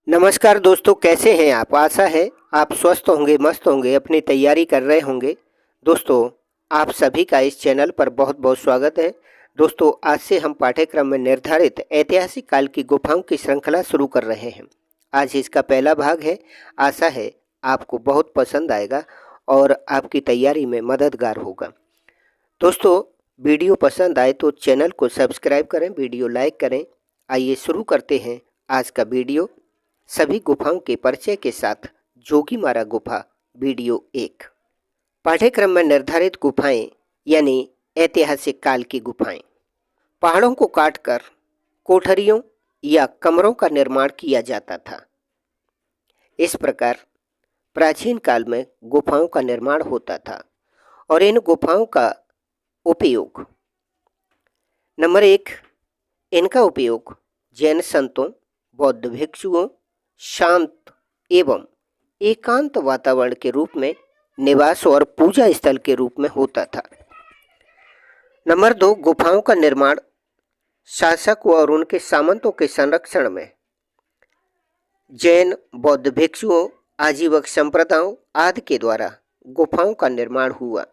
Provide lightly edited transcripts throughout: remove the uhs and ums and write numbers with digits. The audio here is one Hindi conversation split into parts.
नमस्कार दोस्तों, कैसे हैं आप। आशा है आप स्वस्थ होंगे, मस्त होंगे, अपनी तैयारी कर रहे होंगे। दोस्तों, आप सभी का इस चैनल पर बहुत बहुत स्वागत है। दोस्तों, आज से हम पाठ्यक्रम में निर्धारित ऐतिहासिक काल की गुफाओं की श्रृंखला शुरू कर रहे हैं। आज इसका पहला भाग है। आशा है आपको बहुत पसंद आएगा और आपकी तैयारी में मददगार होगा। दोस्तों, वीडियो पसंद आए तो चैनल को सब्सक्राइब करें, वीडियो लाइक करें। आइए शुरू करते हैं आज का वीडियो सभी गुफाओं के परिचय के साथ। जोगीमारा गुफा वीडियो 1। पाठ्यक्रम में निर्धारित गुफाएं यानी ऐतिहासिक काल की गुफाएं। पहाड़ों को काटकर कोठरियों या कमरों का निर्माण किया जाता था। इस प्रकार प्राचीन काल में गुफाओं का निर्माण होता था और इन गुफाओं का उपयोग नंबर 1, इनका उपयोग जैन संतों, बौद्ध भिक्षुओं, शांत एवं एकांत वातावरण के रूप में, निवास और पूजा स्थल के रूप में होता था। नंबर 2, गुफाओं का निर्माण शासकों और उनके सामंतों के संरक्षण में जैन, बौद्ध भिक्षुओं, आजीवक संप्रदायों आदि के द्वारा गुफाओं का निर्माण हुआ।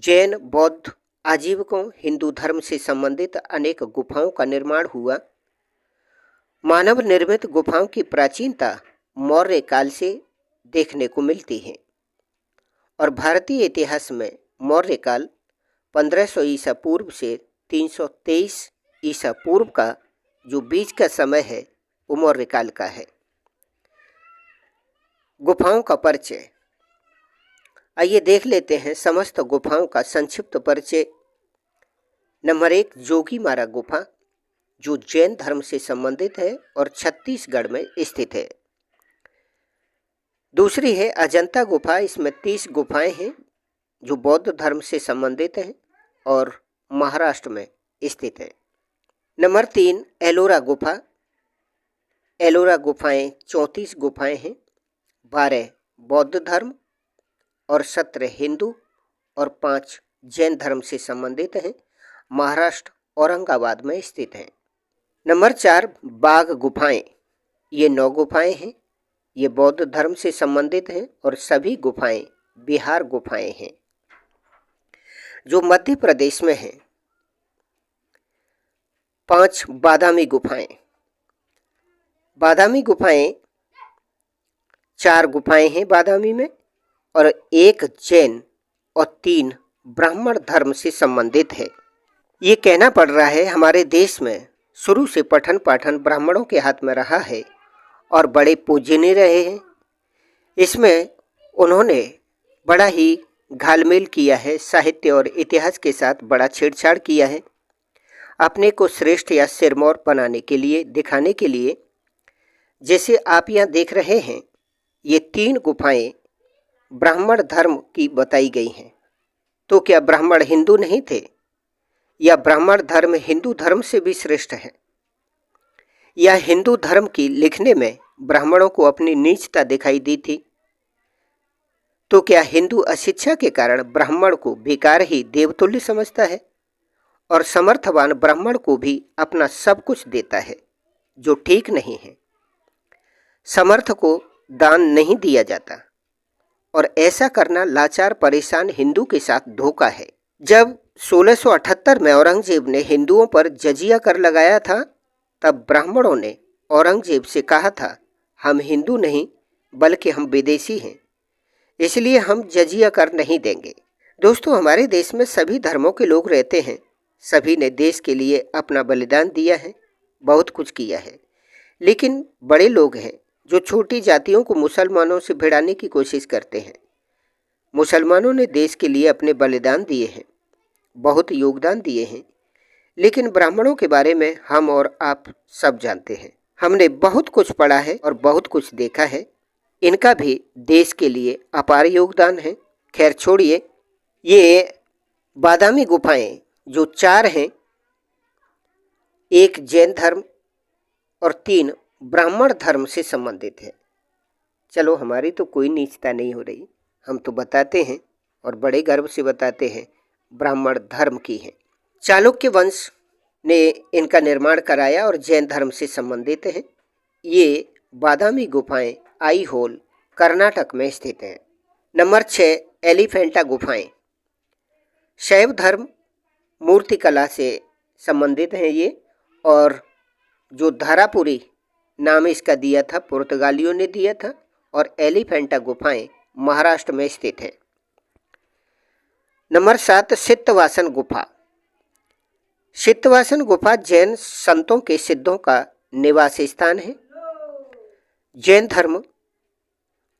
जैन, बौद्ध, आजीवकों, हिंदू धर्म से संबंधित अनेक गुफाओं का निर्माण हुआ। मानव निर्मित गुफाओं की प्राचीनता मौर्य काल से देखने को मिलती है और भारतीय इतिहास में मौर्य काल 1500 ईसा पूर्व से 323 ईसा पूर्व का जो बीच का समय है वो मौर्य काल का है। गुफाओं का परिचय आइए देख लेते हैं समस्त गुफाओं का संक्षिप्त परिचय। नंबर 1, जोगीमारा गुफा जो जैन धर्म से संबंधित है और छत्तीसगढ़ में स्थित है। दूसरी है अजंता गुफा, इसमें 30 गुफाएं हैं जो बौद्ध धर्म से संबंधित हैं और महाराष्ट्र में स्थित है। नंबर 3, एलोरा गुफा। एलोरा गुफाएं 34 गुफाएं हैं, 12 बौद्ध धर्म और 17 हिंदू और 5 जैन धर्म से संबंधित हैं, महाराष्ट्र औरंगाबाद में स्थित हैं। नंबर 4, बाघ गुफाएं। ये 9 गुफाएं हैं, ये बौद्ध धर्म से संबंधित हैं और सभी गुफाएं बिहार गुफाएं हैं जो मध्य प्रदेश में हैं। 5, बादामी गुफाएं। बादामी गुफाएं 4 गुफाएं हैं बादामी में और 1 जैन और 3 ब्राह्मण धर्म से संबंधित है। ये कहना पड़ रहा है हमारे देश में शुरू से पठन पाठन ब्राह्मणों के हाथ में रहा है और बड़े पूजनीय रहे हैं। इसमें उन्होंने बड़ा ही घालमेल किया है, साहित्य और इतिहास के साथ बड़ा छेड़छाड़ किया है, अपने को श्रेष्ठ या सिरमौर बनाने के लिए, दिखाने के लिए। जैसे आप यहाँ देख रहे हैं, ये 3 गुफाएं ब्राह्मण धर्म की बताई गई हैं। तो क्या ब्राह्मण हिंदू नहीं थे या ब्राह्मण धर्म हिंदू धर्म से भी श्रेष्ठ है, या हिंदू धर्म की लिखने में ब्राह्मणों को अपनी नीचता दिखाई दी थी? तो क्या हिंदू अशिक्षा के कारण ब्राह्मण को बेकार ही देवतुल्य समझता है और समर्थवान ब्राह्मण को भी अपना सब कुछ देता है, जो ठीक नहीं है। समर्थ को दान नहीं दिया जाता और ऐसा करना लाचार परेशान हिंदू के साथ धोखा है। जब 1678 में औरंगजेब ने हिंदुओं पर जजिया कर लगाया था, तब ब्राह्मणों ने औरंगजेब से कहा था, हम हिंदू नहीं बल्कि हम विदेशी हैं, इसलिए हम जजिया कर नहीं देंगे। दोस्तों, हमारे देश में सभी धर्मों के लोग रहते हैं, सभी ने देश के लिए अपना बलिदान दिया है, बहुत कुछ किया है। लेकिन बड़े लोग हैं जो छोटी जातियों को मुसलमानों से भिड़ाने की कोशिश करते हैं। मुसलमानों ने देश के लिए अपने बलिदान दिए हैं, बहुत योगदान दिए हैं, लेकिन ब्राह्मणों के बारे में हम और आप सब जानते हैं। हमने बहुत कुछ पढ़ा है और बहुत कुछ देखा है। इनका भी देश के लिए अपार योगदान है। खैर छोड़िए, ये बादामी गुफाएं जो 4 हैं, 1 जैन धर्म और 3 ब्राह्मण धर्म से संबंधित है। चलो, हमारी तो कोई नीचता नहीं हो रही, हम तो बताते हैं और बड़े गर्व से बताते हैं ब्राह्मण धर्म की है। चालुक्य वंश ने इनका निर्माण कराया और जैन धर्म से संबंधित हैं। ये बादामी गुफाएं आईहोल कर्नाटक में स्थित हैं। नंबर 6 एलिफेंटा गुफाएं। शैव धर्म मूर्तिकला से संबंधित हैं ये, और जो धारापुरी नाम इसका दिया था पुर्तगालियों ने दिया था, और एलिफेंटा गुफाएं महाराष्ट्र में स्थित है। नंबर 7 सिद्धवासन गुफा। सिद्धवासन गुफा जैन संतों के सिद्धों का निवास स्थान है, जैन धर्म,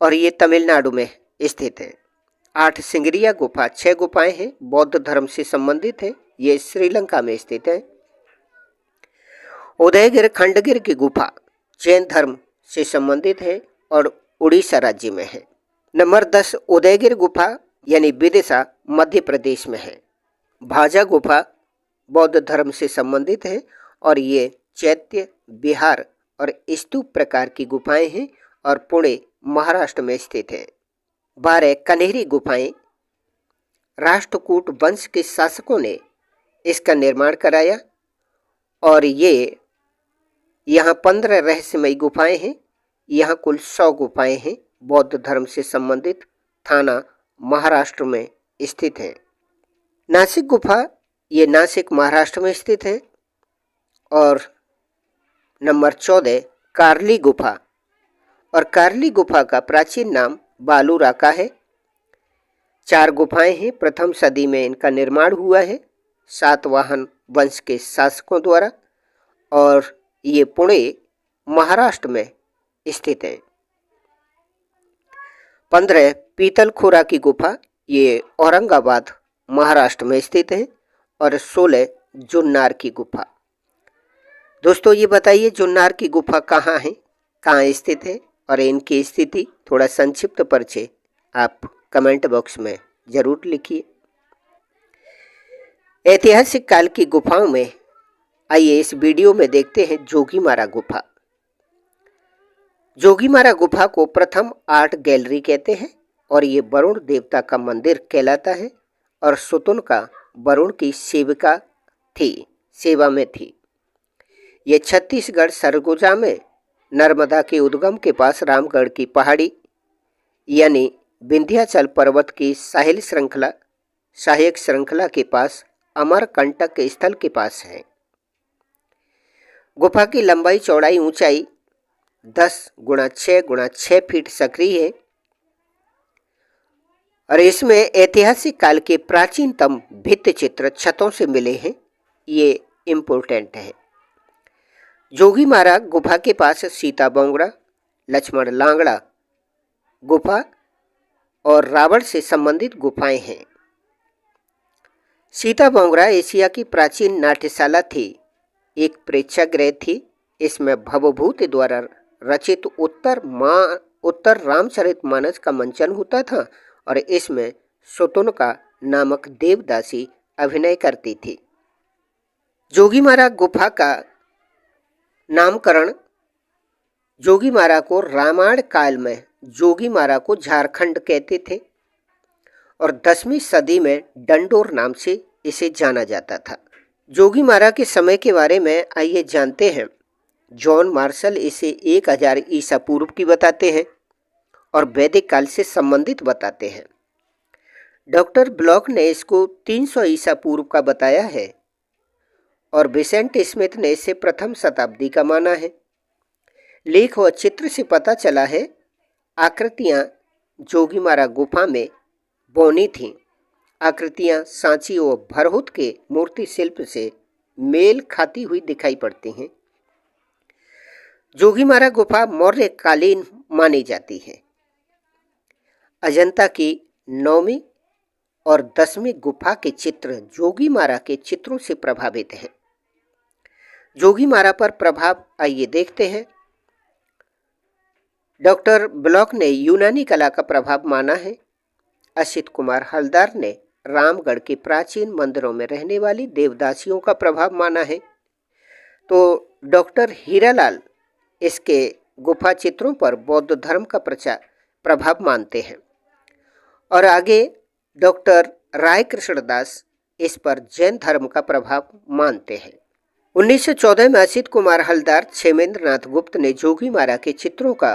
और ये तमिलनाडु में स्थित है। 8 सिंगरिया गुफा। 6 गुफाएं हैं, बौद्ध धर्म से संबंधित है, ये श्रीलंका में स्थित है। उदयगिर खंडगिर की गुफा जैन धर्म से संबंधित है और उड़ीसा राज्य में है। नंबर 10 उदयगिर गुफा यानी विदिशा मध्य प्रदेश में है। भाजा गुफा बौद्ध धर्म से संबंधित है और ये चैत्य, बिहार और स्तूप प्रकार की गुफाएं हैं और पुणे महाराष्ट्र में स्थित है। 12 कनेरी गुफाएं। राष्ट्रकूट वंश के शासकों ने इसका निर्माण कराया और ये यहाँ 15 रहस्यमयी गुफाएं हैं। यहाँ कुल 100 गुफाएं हैं, बौद्ध धर्म से संबंधित, थाना महाराष्ट्र में स्थित है। नासिक गुफा, ये नासिक महाराष्ट्र में स्थित है। और नंबर 14 कार्ली गुफा, और कार्ली गुफा का प्राचीन नाम बालूराका है। 4 गुफाएं हैं, प्रथम सदी में इनका निर्माण हुआ है सातवाहन वंश के शासकों द्वारा, और ये पुणे महाराष्ट्र में स्थित है। 15 पीतलखोरा की गुफा, ये औरंगाबाद महाराष्ट्र में स्थित है। और 16 जुन्नार की गुफा। दोस्तों ये बताइए जुन्नार की गुफा कहाँ है, कहाँ स्थित है, और इनकी स्थिति थोड़ा संक्षिप्त परिचय आप कमेंट बॉक्स में जरूर लिखिए। ऐतिहासिक काल की गुफाओं में आइए इस वीडियो में देखते हैं जोगीमारा गुफा। जोगीमारा गुफा को प्रथम आर्ट गैलरी कहते हैं और ये वरुण देवता का मंदिर कहलाता है और सुतुन का वरुण की सेवा में थी। ये छत्तीसगढ़ सरगुजा में नर्मदा के उद्गम के पास रामगढ़ की पहाड़ी यानी विंध्याचल पर्वत की सहायक श्रृंखला के पास अमरकंटक स्थल के पास है। गुफा की लंबाई चौड़ाई ऊंचाई 10 × 6 × 6 फीट सक्रिय है और इसमें ऐतिहासिक काल के प्राचीनतम भित्ति चित्र छतों से मिले हैं, ये इम्पोर्टेंट है। जोगीमारा गुफा के पास सीता बोंगड़ा, लक्ष्मण लांगड़ा गुफा और रावण से संबंधित गुफाएं हैं। सीता बोंगड़ा एशिया की प्राचीन नाट्यशाला थी, एक प्रेक्षागृह थी। इसमें भवभूति द्वारा रचित उत्तर रामचरितमानस का मंचन होता था और इसमें सुतुनका नामक देवदासी अभिनय करती थी। जोगीमारा गुफा का नामकरण जोगीमारा को रामायण काल में जोगीमारा को झारखंड कहते थे और 10वीं सदी में डंडोर नाम से इसे जाना जाता था। जोगीमारा के समय के बारे में आइए जानते हैं। जॉन मार्शल इसे 1000 ईसा पूर्व की बताते हैं और वैदिक काल से संबंधित बताते हैं। डॉक्टर ब्लॉक ने इसको 300 ईसा पूर्व का बताया है और विसेंट स्मिथ ने इसे प्रथम शताब्दी का माना है। लेख व चित्र से पता चला है आकृतियां जोगीमारा गुफा में बौनी थीं। आकृतियां सांची व भरहुत के मूर्ति शिल्प से मेल खाती हुई दिखाई पड़ती हैं। जोगीमारा गुफा मौर्य कालीन मानी जाती है। अजंता की 9वीं और 10वीं गुफा के चित्र जोगीमारा के चित्रों से प्रभावित हैं। जोगीमारा पर प्रभाव आइए देखते हैं। डॉक्टर ब्लॉक ने यूनानी कला का प्रभाव माना है। असित कुमार हलदार ने रामगढ़ के प्राचीन मंदिरों में रहने वाली देवदासियों का प्रभाव माना है। तो डॉक्टर हीरालाल इसके गुफा चित्रों पर बौद्ध धर्म का प्रभाव मानते हैं और आगे डॉक्टर राय कृष्णदास इस पर जैन धर्म का प्रभाव मानते हैं। 1914 में असित कुमार हलदार क्षेमेंद्र नाथ गुप्त ने जोगीमारा के चित्रों का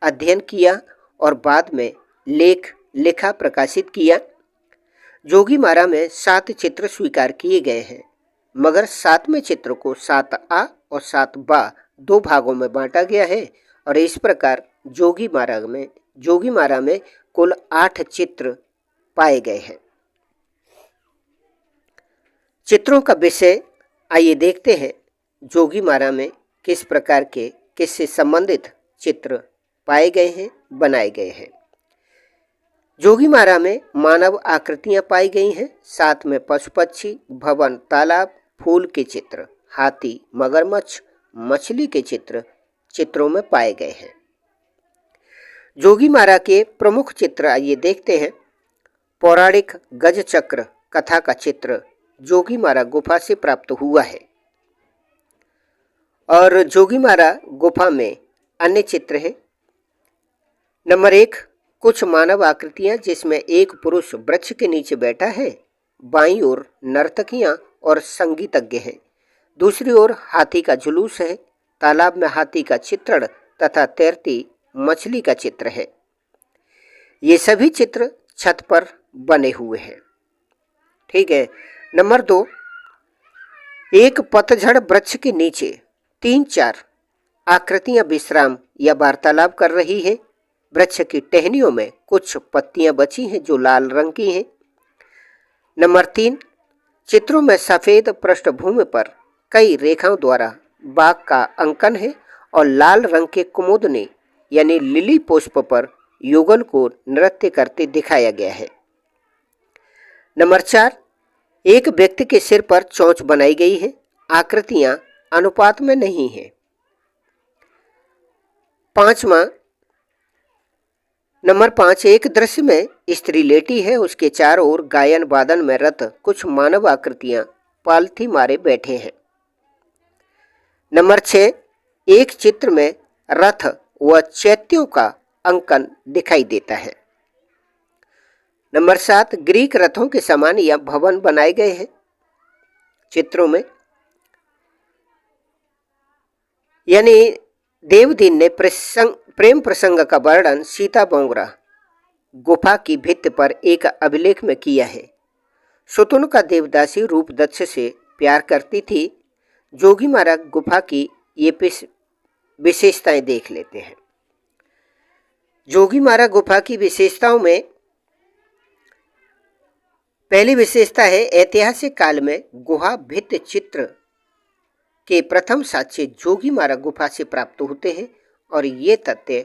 अध्ययन किया और बाद में लेखा प्रकाशित किया। जोगीमारा में 7 चित्र स्वीकार किए गए हैं, मगर 7वें चित्र को 7A और 7B 2 भागों में बांटा गया है और इस प्रकार जोगीमारा में कुल 8 चित्र पाए गए हैं। चित्रों का विषय आइए देखते हैं। जोगीमारा में किस प्रकार के किससे संबंधित चित्र पाए गए हैं, बनाए गए हैं। जोगीमारा में मानव आकृतियां पाई गई हैं, साथ में पशु पक्षी, भवन, तालाब, फूल के चित्र, हाथी, मगरमच्छ, मछली के चित्रों में पाए गए हैं। जोगीमारा के प्रमुख चित्र आइए देखते हैं। पौराणिक गज चक्र कथा का चित्र जोगीमारा गुफा से प्राप्त हुआ है और जोगीमारा गुफा में अन्य चित्र हैं। नंबर 1, कुछ मानव आकृतियां जिसमें एक पुरुष वृक्ष के नीचे बैठा है, बाईं ओर नर्तकियां और संगीतज्ञ हैं, दूसरी ओर हाथी का जुलूस है, तालाब में हाथी का चित्रण तथा तैरती मछली का चित्र है। ये सभी चित्र छत पर बने हुए हैं। ठीक है। नंबर 2, एक पतझड़ वृक्ष के नीचे 3-4 आकृतियां विश्राम या वार्तालाप कर रही हैं। वृक्ष की टहनियों में कुछ पत्तियां बची हैं जो लाल रंग की हैं। नंबर 3, चित्रों में सफेद पृष्ठभूमि पर कई रेखाओं द्वारा बाघ का अंकन है और लाल रंग के कुमुदनी यानी लिली पुष्प पर युगल को नृत्य करते दिखाया गया है। नंबर 4, एक व्यक्ति के सिर पर चोंच बनाई गई है, आकृतियां अनुपात में नहीं है। 5वां नंबर 5, एक दृश्य में स्त्री लेटी है, उसके चारों ओर गायन वादन में रत कुछ मानव आकृतियां पालथी मारे बैठे हैं। नंबर 6, एक चित्र में रथ व चैत्यों का अंकन दिखाई देता है। नंबर 7, ग्रीक रथों के समान या भवन बनाए गए हैं चित्रों में, यानी देवदीन ने प्रेम प्रसंग का वर्णन सीता बोंगरा गुफा की भित्ति पर एक अभिलेख में किया है। सुतुन का देवदासी रूप दक्ष से प्यार करती थी। जोगीमारा गुफा की ये विशेषताएं देख लेते हैं। जोगीमारा गुफा की विशेषताओं में पहली विशेषता है ऐतिहासिक काल में गुहा भित्ति चित्र के प्रथम साक्ष्य जोगीमारा गुफा से प्राप्त होते हैं और ये तथ्य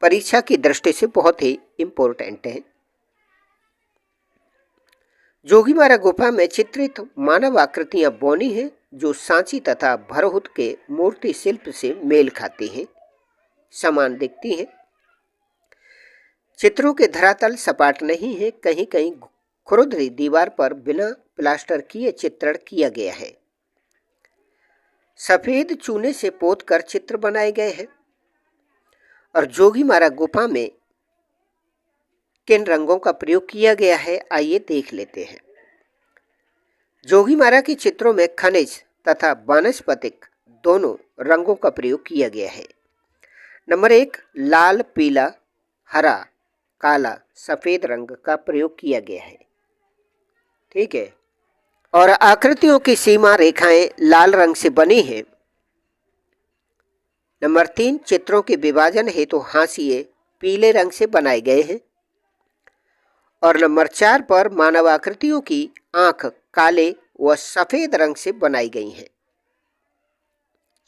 परीक्षा की दृष्टि से बहुत ही इम्पोर्टेंट है। जोगीमारा गुफा में चित्रित मानव आकृतियां बौनी हैं जो सांची तथा भरहुत के मूर्ति शिल्प से मेल खाती हैं, समान दिखती हैं। चित्रों के धरातल सपाट नहीं है, कहीं कहीं खुरदरी दीवार पर बिना प्लास्टर किए चित्रण किया गया है। सफेद चूने से पोत कर चित्र बनाए गए हैं। और जोगीमारा गुफा में किन रंगों का प्रयोग किया गया है आइए देख लेते हैं। जोगीमारा के चित्रों में खनिज तथा वानस्पतिक दोनों रंगों का प्रयोग किया गया है। नंबर 1, लाल, पीला, हरा, काला, सफेद रंग का प्रयोग किया गया है। ठीक है। और आकृतियों की सीमा रेखाएं लाल रंग से बनी है। नंबर 3, चित्रों के विभाजन हेतु हाशिए पीले रंग से बनाए गए हैं। और नंबर 4 पर मानव आकृतियों की आंख काले व सफेद रंग से बनाई गई हैं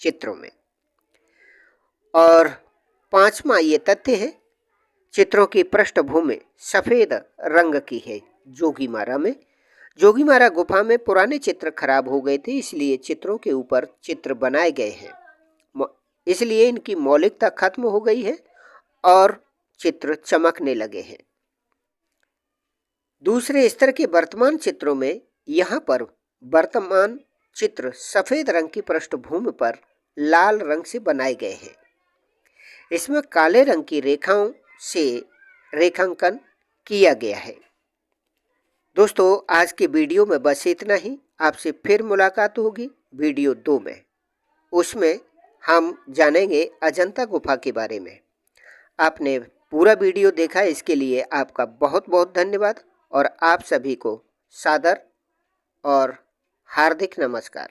चित्रों में। और 5वां ये तथ्य है चित्रों की पृष्ठभूमि सफेद रंग की है। जोगीमारा गुफा में पुराने चित्र खराब हो गए थे, इसलिए चित्रों के ऊपर चित्र बनाए गए हैं, इसलिए इनकी मौलिकता खत्म हो गई है और चित्र चमकने लगे हैं। दूसरे स्तर के वर्तमान चित्रों में यहाँ पर वर्तमान चित्र सफेद रंग की पृष्ठभूमि पर लाल रंग से बनाए गए हैं। इसमें काले रंग की रेखाओं से रेखांकन किया गया है। दोस्तों, आज के वीडियो में बस इतना ही। आपसे फिर मुलाकात होगी वीडियो 2 में। उसमें हम जानेंगे अजंता गुफा के बारे में। आपने पूरा वीडियो देखा, इसके लिए आपका बहुत बहुत धन्यवाद और आप सभी को सादर और हार्दिक नमस्कार।